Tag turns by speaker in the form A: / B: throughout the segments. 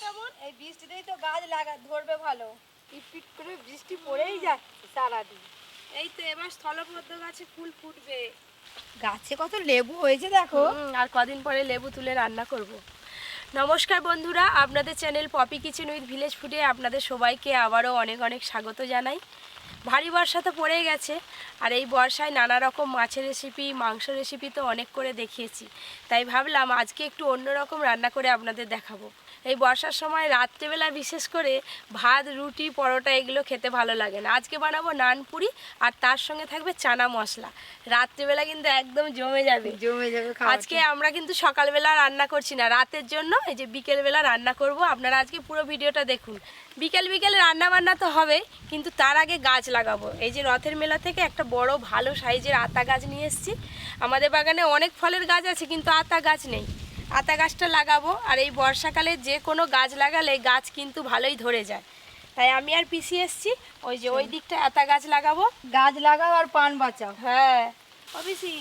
A: কেমন?
B: এই বৃষ্টিতেই তো গাছ ধরবে ভালো। টিপটিপ করে বৃষ্টি পড়েই যাচ্ছে সারাদিন।
A: এই তো এবার স্থলপদ্ম গাছে ফুল ফুটবে।
B: গাছে কত লেবু হয়েছে দেখো।
A: আর কদিন পরে লেবু তুলে রান্না করব। নমস্কার বন্ধুরা, আপনাদের channel Poppy kitchen with village ফুডে আপনাদের সবাইকে আবারও অনেক অনেক স্বাগত জানাই। ভারী বর্ষা তো পড়েই গেছে, আর এই বর্ষায় নানা রকম মাছের রেসিপি, মাংস রেসিপি তো অনেক করে দেখিয়েছি। তাই ভাবলাম আজকে একটু অন্যরকম রান্না করে আপনাদের দেখাবো। এই বর্ষার সময় রাত্রেবেলা বিশেষ করে ভাত, রুটি, পরোটা এগুলো খেতে ভালো লাগে না। আজকে বানাবো নান পুরি, আর তার সঙ্গে থাকবে চানা মশলা। রাত্রেবেলা কিন্তু একদম জমে যাবে। আজকে আমরা কিন্তু সকালবেলা রান্না করছি না, রাতের জন্য এই যে বিকেলবেলা রান্না করব। আপনারা আজকে পুরো ভিডিওটা দেখুন। বিকেল রান্না বান্না তো হবে, কিন্তু তার আগে গাছ লাগাবো। এই যে রথের মেলা থেকে একটা বড় ভালো সাইজের আতা গাছ নিয়ে এসেছি। আমাদের বাগানে অনেক ফলের গাছ আছে, কিন্তু আতা গাছ নেই। আতা গাছটা লাগাবো, আর এই বর্ষাকালে যে কোনো গাছ লাগালে গাছ কিন্তু ভালোই ধরে যায়। তাই আমি আর পিসি এসেছি, ওই যে ওই দিকটা আতা গাছ লাগাবো।
B: গাছ লাগাও আর পান বাঁচাও।
A: হ্যাঁ ও পিসি,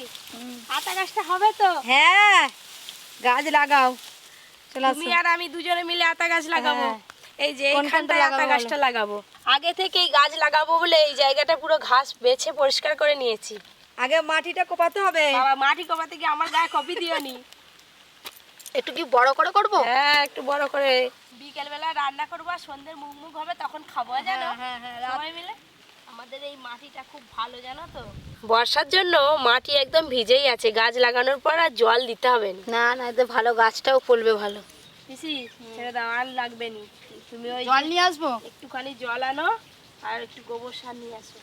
A: আতা গাছটা হবে তো?
B: হ্যাঁ, গাছ লাগাও।
A: তুমি আর আমি দুজনে মিলে আতা গাছ লাগাবো। এই যে এইখানটায় আতা গাছটা লাগাবো। আগে থেকেই গাছ লাগাবো বলে এই জায়গাটা পুরো ঘাস বেছে পরিষ্কার করে নিয়েছি।
B: আগে মাটিটা কোপাতে হবে।
A: বাবা, মাটি কোপাতে গিয়ে আমার গায়ে কপি দিওনি।
B: একটু কি বড় করে করব?
A: হ্যাঁ, একটু বড় করে। বিকেলবেলা রান্না করবো, আর সন্ধ্যের মুখ মুখ হবে, তখন খাবো জানো সবাই মিলে। আমাদের এই মাটিটা খুব ভালো জানো তো। বর্ষার জন্য মাটি একদম ভিজেই আছে, গাছ লাগানোর পর আর জল দিতে হবে
B: না না, এতে ভালো, গাছটাও ফলবে ভালো।
A: পিসি ছেড়ে দাও, আর লাগবে নি। তুমি ওই
B: জল নিয়ে আসবো,
A: একটুখানি জল আনো আর একটু গোবর সার নিয়ে আসো।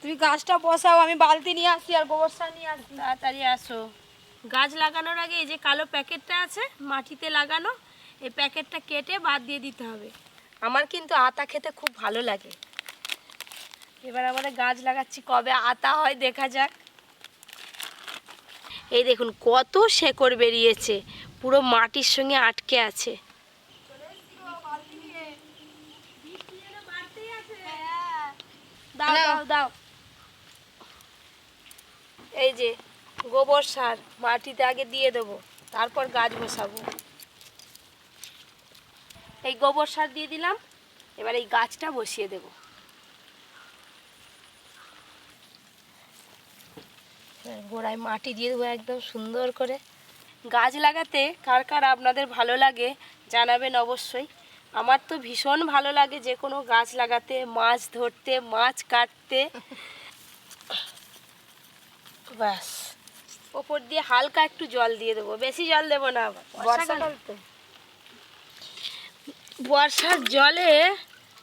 B: তুমি গাছটা বসাও, আমি বালতি নিয়ে আসি আর গোবর সার নিয়ে আসি।
A: তাড়াতাড়ি আসো। গাছ লাগানোর আগে এই যে কালো প্যাকেটটা আছে মাটিতে লাগানো, এই প্যাকেটটা কেটে বাদ দিয়ে দিতে হবে। আমার কিন্তু আতা খেতে খুব ভালো লাগে। এবার আমাদের গাছ লাগাচ্ছি, কবে আতা হয় দেখা যাক। এই দেখুন কত শেকড় বেরিয়েছে, পুরো মাটির সঙ্গে আটকে আছে। দাও দাও দাও। এই যে গোবর সার মাটিতে আগে দিয়ে দেবো, তারপর গাছ বসাবো। এই গোবর সার দিয়ে দিলাম, এবার এই গাছটা বসিয়ে দেব। গোড়ায় মাটি দিয়ে দেবো একদম সুন্দর করে। গাছ লাগাতে কার কার আপনাদের ভালো লাগে জানাবেন অবশ্যই। আমার তো ভীষণ ভালো লাগে যে কোনো গাছ লাগাতে, মাছ ধরতে, মাছ কাটতে। ব্যাস, ওপর দিয়ে হালকা একটু জল দিয়ে দেবো, বেশি জল দেবো না।
B: বর্ষাকাল তো,
A: বর্ষার জলে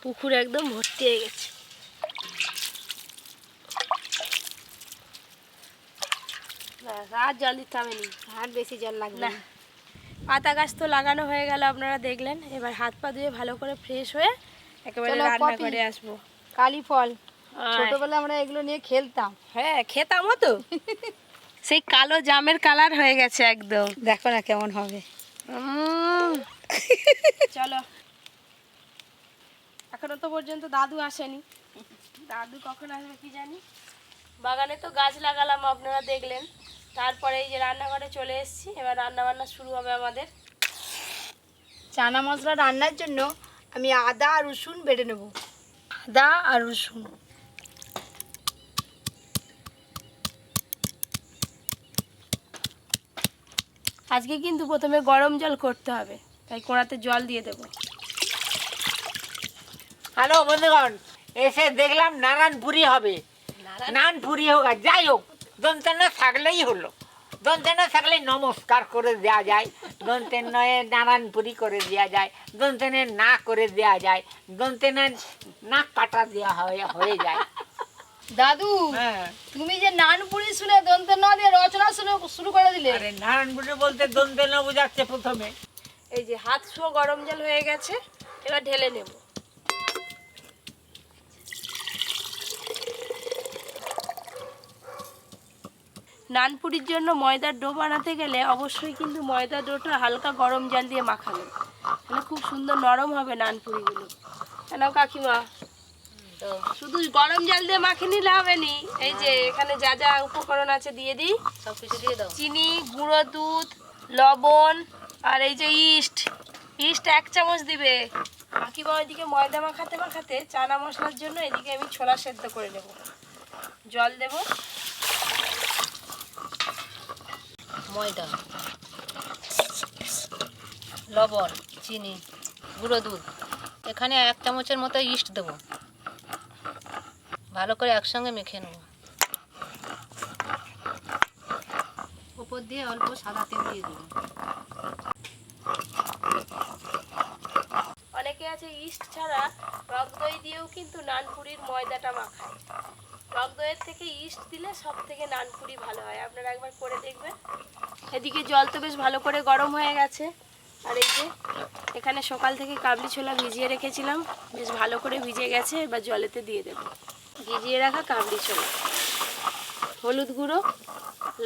A: পুকুর একদম ভর্তি হয়ে গেছে। আর জল দিতে হবে না,
B: আর বেশি জল লাগবে
A: না। পাতা গাছ তো লাগানো হয়ে গেল, আপনারা দেখলেন। এবার হাত পা ধুয়ে ভালো করে ফ্রেশ হয়ে একেবারে রান্না করে আসবো।
B: কালী ফল, ছোটবেলায় আমরা এগুলো নিয়ে খেলতাম।
A: হ্যাঁ, খেতামও তো। সেই কালো জামের কালার হয়ে গেছে একদম।
B: দেখো না কেমন হবে।
A: চলো, এখনো তো পর্যন্ত দাদু আসেনি। দাদু কখন আসবে কি জানি। বাগানে তো গাছ লাগালাম, আপনারা দেখলেন। তারপরে এই যে রান্নাঘরে চলে এসেছি, এবার রান্না বান্না শুরু হবে আমাদের।
B: চানা মশলা রান্নার জন্য আমি আদা আর রসুন বেটে নেব। আদা আর রসুন,
A: আজকে কিন্তু প্রথমে গরম জল করতে হবে, তাই কড়াতে জল দিয়ে দেবো।
C: হ্যালো বন্ধুগণ, এসে দেখলাম নারায়ণ পুরি হবে। নান পুরি হোক আর যাই হোক, দন্তেন থাকলেই হলো। দন্তেন থাকলে নমস্কার করে দেওয়া যায়, দন্তেনয়ে নারায়ণ পুরি করে দেওয়া যায়, দন্তেনে না করে দেওয়া যায়, দন্তেনে নাক কাটা দেওয়া হয়ে যায়।
B: দাদু
C: হ্যাঁ,
B: তুমি যে নানপুরি শুনে দন্তে ন দিয়ে রচনা শুরু করে দিলে।
C: আরে নারায়ণ পুরি বলতে দন্তেন বোঝাচ্ছে প্রথমে।
A: এই যে হাত ছোঁয়া গরম জল হয়ে গেছে, এবার ঢেলে নেব। নানপুরির জন্য ময়দার ডো বানাতে গেলে অবশ্যই কিন্তু ময়দার ডোটা হালকা গরম জল দিয়ে মাখাবেন, তাহলে খুব সুন্দর নরম হবে নানপুরিগুলো। কেন কাকিমা, শুধু গরম জল দিয়ে মাখিয়ে নিলে হবে নি। এই যে এখানে যা যা উপকরণ আছে দিয়ে দিই,
B: সব কিছু দিয়ে দাও।
A: চিনি, গুঁড়ো দুধ, লবণ, আর এই যে ইস্ট, ইস্ট 1 চামচ দিবে। কাকিমা ওইদিকে ময়দা মাখাতে মাখাতে চানা মশলার জন্য এদিকে আমি ছোলা সেদ্ধ করে নেব। জল দেব,
D: ময়দা, লবণ, চিনি, গুঁড়ো দুধ, এখানে 1 চামচের মতো ইস্ট দেবো। ভালো করে একসঙ্গে মেখে নেব। উপর দিয়ে অল্প সাদা তেল দিয়ে দেবো।
A: অনেকে আছে ইস্ট ছাড়া টক দই দিয়েও কিন্তু নানপুরির ময়দাটা মাখায়। টক দইয়ের থেকে ইস্ট দিলে সব থেকে নানপুরি ভালো হয়, আপনারা একবার করে দেখবেন। এদিকে জল তো বেশ ভালো করে গরম হয়ে গেছে। আর এই যে এখানে সকাল থেকে কাবলি ছোলা ভিজিয়ে রেখেছিলাম, বেশ ভালো করে ভিজে গেছে। এবার জলেতে দিয়ে দেব ভিজিয়ে রাখা কাবলি ছোলা, হলুদ গুঁড়ো,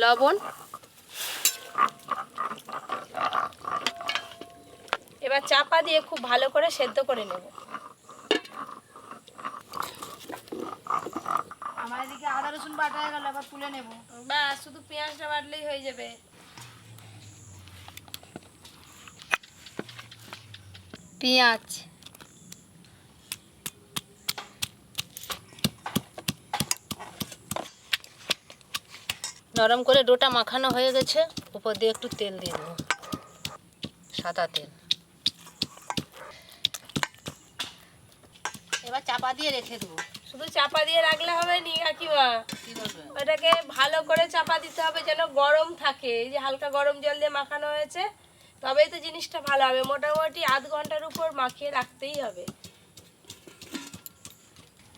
A: লবণ। এবার চাপা দিয়ে খুব ভালো করে সেদ্ধ করে নেব।
B: আমার এদিকে আদা রসুন বাটা হয়ে গেল, এবার তুলে নেব।
A: ব্যাস, শুধু পেঁয়াজটা বাটলেই হয়ে যাবে।
B: পেঁয়াজ,
D: নরম করে ডোটা মাখানো হয়ে গেছে, উপর দিয়ে একটু তেল দিয়ে দেবো, সাদা তেল। এবার চাপা দিয়ে রেখে দেবো।
A: শুধু চাপা দিয়ে রাখলে হবে নি কাকিমা,
D: কি করবে?
A: ওটাকে ভালো করে চাপা দিতে হবে যেন গরম থাকে। এই যে হালকা গরম জল দিয়ে মাখানো হয়েছে, তবেই তো জিনিসটা ভালো হবে। মোটামুটি আধ ঘন্টার উপর মাখিয়ে রাখতেই হবে।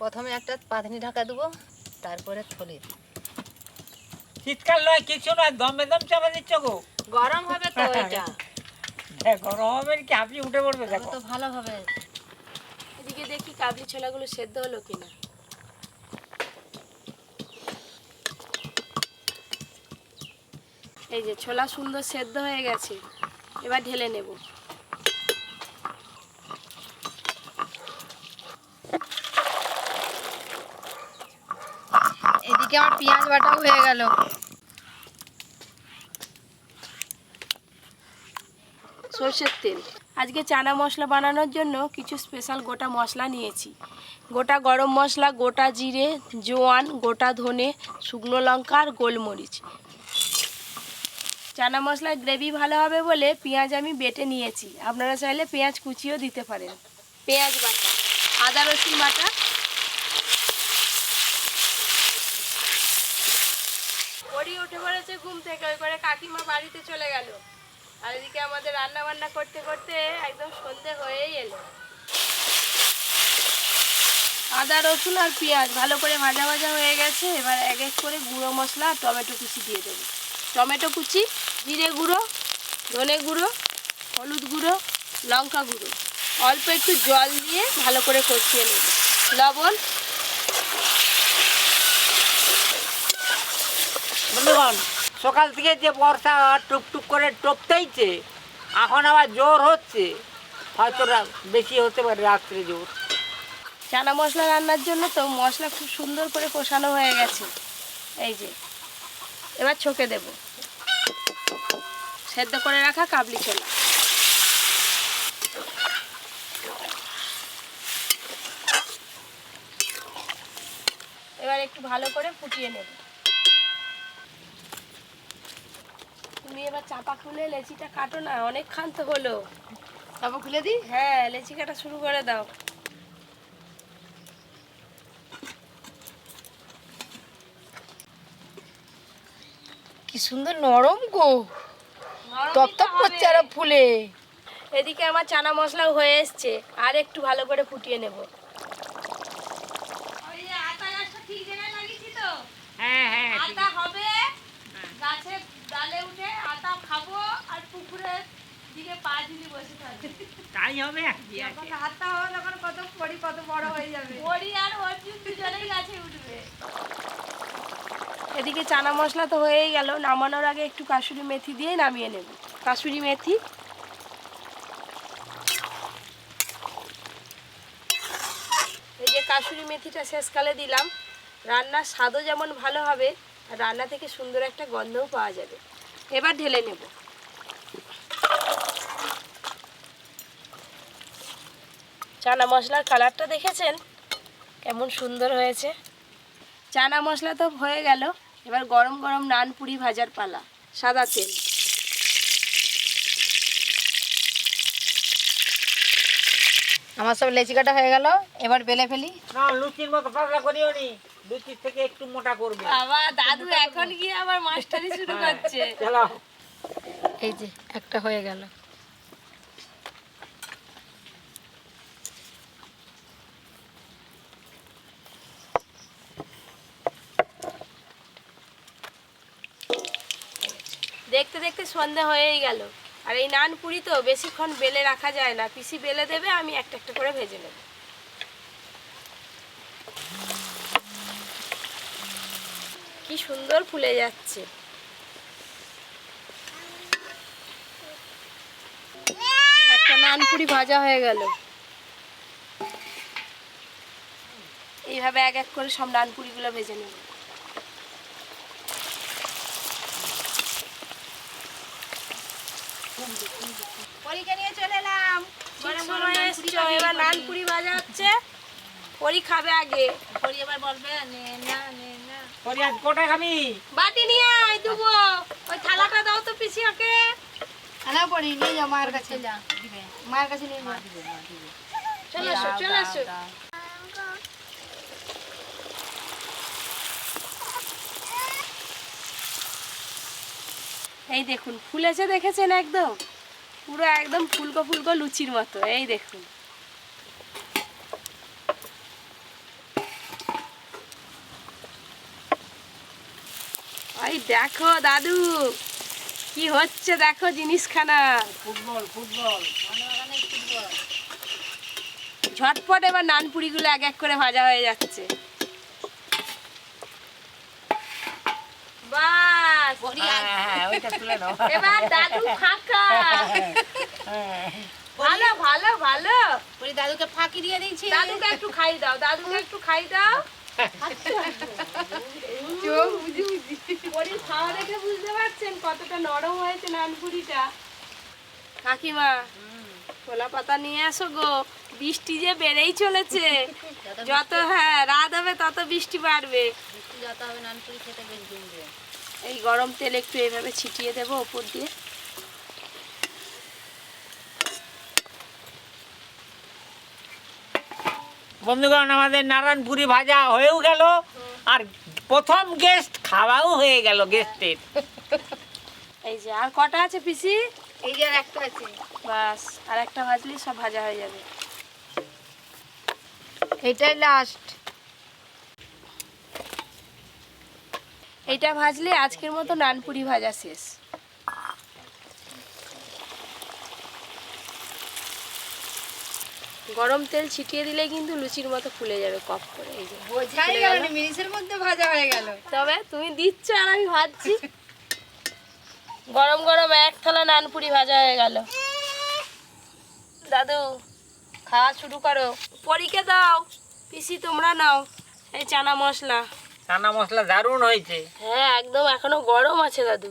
D: প্রথমে একটা পাতনি ঢাকা দেবো, তারপরে থলি।
C: শীতকাল নয় কিছু নয়, দমে দম চাপা দিচ্ছ গো।
D: গরম হবে তো এটা,
C: গরম হবে কি আপনি উঠে পড়বে,
D: তবে
C: দেখো
D: তো ভালো হবে।
A: এদিকে দেখি কাবলি ছোলাগুলো সেদ্ধ হলো কিনা। এই যে ছোলা সুন্দর সেদ্ধ হয়ে গেছে, এবার ঢেলে নেব।
B: এদিকে আমার পেঁয়াজ বাটাও হয়ে গেল।
A: সরষের তেল। আজকে চানা মশলা বানানোর জন্য কিছু স্পেশাল গোটা মশলা নিয়েছি। গোটা গরম মশলা, গোটা জিরে, জোয়ান, গোটা ধনে, শুকনো লঙ্কা আর গোলমরিচ। চানা মশলার গ্রেভি ভালো হবে বলে পেঁয়াজ আমি বেটে নিয়েছি, আপনারা চাইলে পেঁয়াজ কুচিও দিতে পারেন। পেঁয়াজ বাটা, আদা রসুন বাটা, পরি উঠে পড়েছে ঘুম থেকে, ওই করে কাকিমা বাড়িতে চলে গেল। আর এদিকে আমাদের রান্না বান্না করতে করতে একদম সন্ধে হয়েই এলো। আদা রসুন আর পেঁয়াজ ভালো করে ভাজা ভাজা হয়ে গেছে। এবার এক এক করে গুঁড়ো মশলা আর টমেটো কুচি দিয়ে দেবো। টমেটো কুচি, জিরে গুঁড়ো, ধনে গুঁড়ো, হলুদ গুঁড়ো, লঙ্কা গুঁড়ো, অল্প একটু জল দিয়ে ভালো করে কষিয়ে নেব। লবণ।
C: বন্ধুগণ, সকাল থেকে যে বর্ষা টুকটুক করে টপতেইছে, এখন আবার জোর হচ্ছে, হয়তো বেশি হতে পারে রাত্রে জোর।
A: চানা মশলা রান্নার জন্য তো মশলা খুব সুন্দর করে কষানো হয়ে গেছে। এই যে এবার ছকে দেব সেদ্ধ করে রাখা কাবলি ছোলা। এবার একটু ভালো করে ফুটিয়ে নেব। তুমি এবার চাপা খুলে লেচিটা কাটো না, অনেক খান্ত হলো।
B: চাপা খুলে দিই।
A: হ্যাঁ, লেচি কাটা শুরু করে দাও।
B: কি সুন্দর নরম গো,
A: নরমই
B: টপ
A: তো
B: টপ করছে
A: হবে।
B: আর ফুলে।
A: এদিকে আমার চানা মশলাও হয়ে এসছে, আর একটু ভালো করে ফুটিয়ে নেব। ওই যে আতা গাছটা ঠিক জায়গায় লাগিয়েছি তো,
C: হ্যাঁ হ্যাঁ,
A: আতা হবে, গাছের ডালে উঠে আতা খাবো আর পুকুরের দিকে পা ঝুলি বসে থাকবে।
C: তাই হবে।
B: যখন হাতটা হবে তখন কত পরি কত বড় হয়ে যাবে।
A: পরি আর অর্জুন দুজনেই গাছে উঠবে। এদিকে চানা মশলা তো হয়েই গেল, নামানোর আগে একটু কাসুরি মেথি দিয়ে নামিয়ে নেব। কাসুরি মেথি, এই যে কাসুরি মেথিটা শেষকালে দিলাম, রান্নার স্বাদও যেমন ভালো হবে আর রান্না থেকে সুন্দর একটা গন্ধও পাওয়া যাবে। এবার ঢেলে নেব। চানা মশলার কালারটা দেখেছেন কেমন সুন্দর হয়েছে। চানা মশলা তো হয়ে গেল, এবার গরম গরম নান পুরি ভাজার পালা। সাদা তেল,
B: আমার সব লেচি কাটা হয়ে গেল, এবার বেলে ফেলি।
C: না লুচির মতো পাতলা করিও নি, লুচির থেকে একটু মোটা করবে।
A: বাবা দাদু এখন গিয়ে আবার মাস্টারি শুরু করছে।
C: চলো
B: এই যে একটা হয়ে গেল।
A: দেখতে দেখতে সন্ধ্যা হয়েই গেল, আর এই নান পুরি তো বেশিক্ষণ বেলে রাখা যায় না। পিসি বেলে দেবে, আমি একটা একটা করে ভেজে নেব। কি সুন্দর ফুলে যাচ্ছে। একটা নান পুরি ভাজা হয়ে গেল। এইভাবে এক এক করে সব নান পুরিগুলো ভেজে নেব।
B: পরীক্ষা নিয়ে চলে এলাম।
A: ঠিক সময় এসছো, এবার নান পুরি ভাজা হচ্ছে। পরি খাবে আগে।
D: পরি এবার বলবে নে না নে না।
C: পরে আজ কোটা খাবি?
A: বাটি নিয়ে আয় দেবো। ওই থালাটা দাও তো পিসি ওকে।
B: আনা পড়ি নিয়ে যাও মায়ের কাছে।
D: যা দিবে
B: মায়ের কাছে নিয়ে যাও।
D: দিবে মা দিবে।
A: চলে এসো, চলে এসো। এই দেখুন ফুলেছে, দেখেছেন একদম পুরো একদম ফুলকো ফুলকো লুচির মতো। এই দেখুন ওই দেখো দাদু কি হচ্ছে, দেখো জিনিসখানা।
C: Football football.
A: ঝটপট এবার নানপুরিগুলো এক এক করে ভাজা হয়ে যাচ্ছে। বাস,
C: হ্যাঁ ওইটা তুলে নাও।
A: এবার দাদু ফাঁকা। ভালো ভালো ভালো।
D: পরি দাদুকে ফাঁকি দিয়ে দিয়েছি।
A: দাদুকে একটু খাই দাও, দাদুকে একটু খাই দাও। পরির খাওয়া দেখে বুঝতে পারছেন কতটা নরম হয়েছে নানপুরিটা। কাকিমা কলা পাতা নিয়ে আসো গো, বৃষ্টি যে বেড়েই চলেছে। যত রাত হবে তত বৃষ্টি বাড়বে।
D: বৃষ্টি যত হবে নানপুরি খেতে বেশ জমবে।
A: এই গরম তেল একটু এইভাবে ছিটিয়ে দেবো ওপর দিয়ে।
C: বন্ধুগণ আমাদের নারায়ণপুরি ভাজা হয়েও গেল, আর প্রথম গেস্ট খাওয়াও হয়ে গেল গেস্টের।
A: এই যে আর কটা আছে পিসি?
B: এই যে আর একটা আছে।
A: বাস আর একটা ভাজলেই সব ভাজা হয়ে যাবে।
B: এটাই লাস্ট।
A: এইটা ভাজলে আজকের মতো নানপুরি ভাজা শেষ। গরম তেল ছিটিয়ে দিলে কিন্তু লুচির মতো ফুলে যাবে কপ করে। এই যে
B: বোঝাই গেল না, মিনিটের মধ্যে ভাজা হয়ে গেল।
A: তবে তুমি দিচ্ছ আর আমি ভাজছি। গরম গরম এক থালা নানপুরি ভাজা হয়ে গেল। দাদু খাওয়া শুরু করো। পরীকে দাও, পিসি তোমরা নাও। এই চানা মশলা।
C: চানা মশলা দারুণ হয়েছে।
A: হ্যাঁ একদম এখনো গরম আছে দাদু।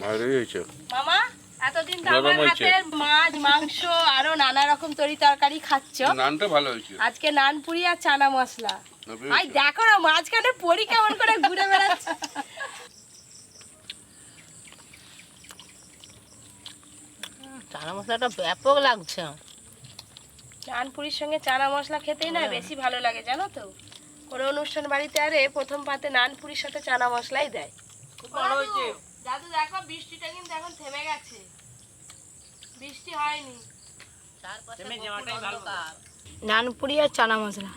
E: ভালোই হয়েছে।
A: মামা এতদিন তো
E: গরম
A: আমার
E: হয়েছে।
A: হাতের মাছ মাংস আরো নানা রকম তরি তরকারি খাচ্ছ,
E: নানটা ভালো হয়েছে।
A: আজকে নানপুরি আর চানা মশলা।
E: ভালোই
A: আই
E: হয়েছে।
A: দেখো না মাঝখানে পরি কেমন করে ঘুরে বেড়াচ্ছে।
D: চানা মশলাটা ব্যাপক লাগছে।
A: নানপুরির সঙ্গে চানা মশলা খেতেই না বেশি ভালো লাগে জানো তো। কোনো অনুষ্ঠান বাড়িতে আরে প্রথম পাতে নানপুরির সাথে চানা মশলাই দেয়।
C: খুব ভালো হয়েছে।
A: দাদু দেখো বৃষ্টিটা কিন্তু এখন থেমে গেছে, বৃষ্টি হয়নি।
D: চারপাশে
C: থেমে
D: গভীর
C: যাওয়াটাই ভালো।
D: অন্ধকার।
B: নানপুরি আর চানা মশলা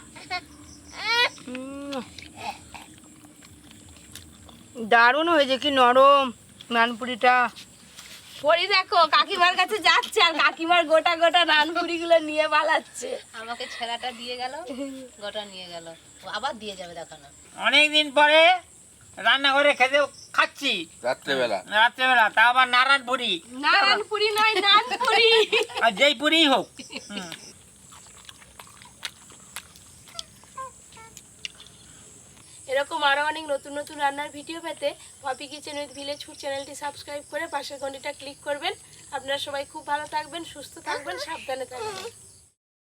B: দারুণ হয়েছে, কি নরম নানপুরিটা।
A: পরি দেখো কাকিমার কাছে যাচ্ছে আর কাকিমার গোটা গোটা নানপুরিগুলো নিয়ে পালাচ্ছে।
D: আমাকে ছেঁড়াটা দিয়ে গেল, গোটা নিয়ে গেল, ও আবার দিয়ে যাবে দেখো না।
C: অনেকদিন পরে রান্নাঘরে খেতে খাচ্ছি
E: রাত্রেবেলা
C: রাত্রেবেলা, তা আবার নারায়ণপুরি।
A: নারায়ণপুরি নয় নানপুরি।
C: আর যেই পুরি হোক।
A: এরকম আরও অনেক নতুন নতুন রান্নার ভিডিও পেতে Poppy kitchen with Village Food চ্যানেলটি সাবস্ক্রাইব করে পাশের ঘন্টিটা ক্লিক করবেন। আপনারা সবাই খুব ভালো থাকবেন, সুস্থ থাকবেন, সাবধানে থাকবেন।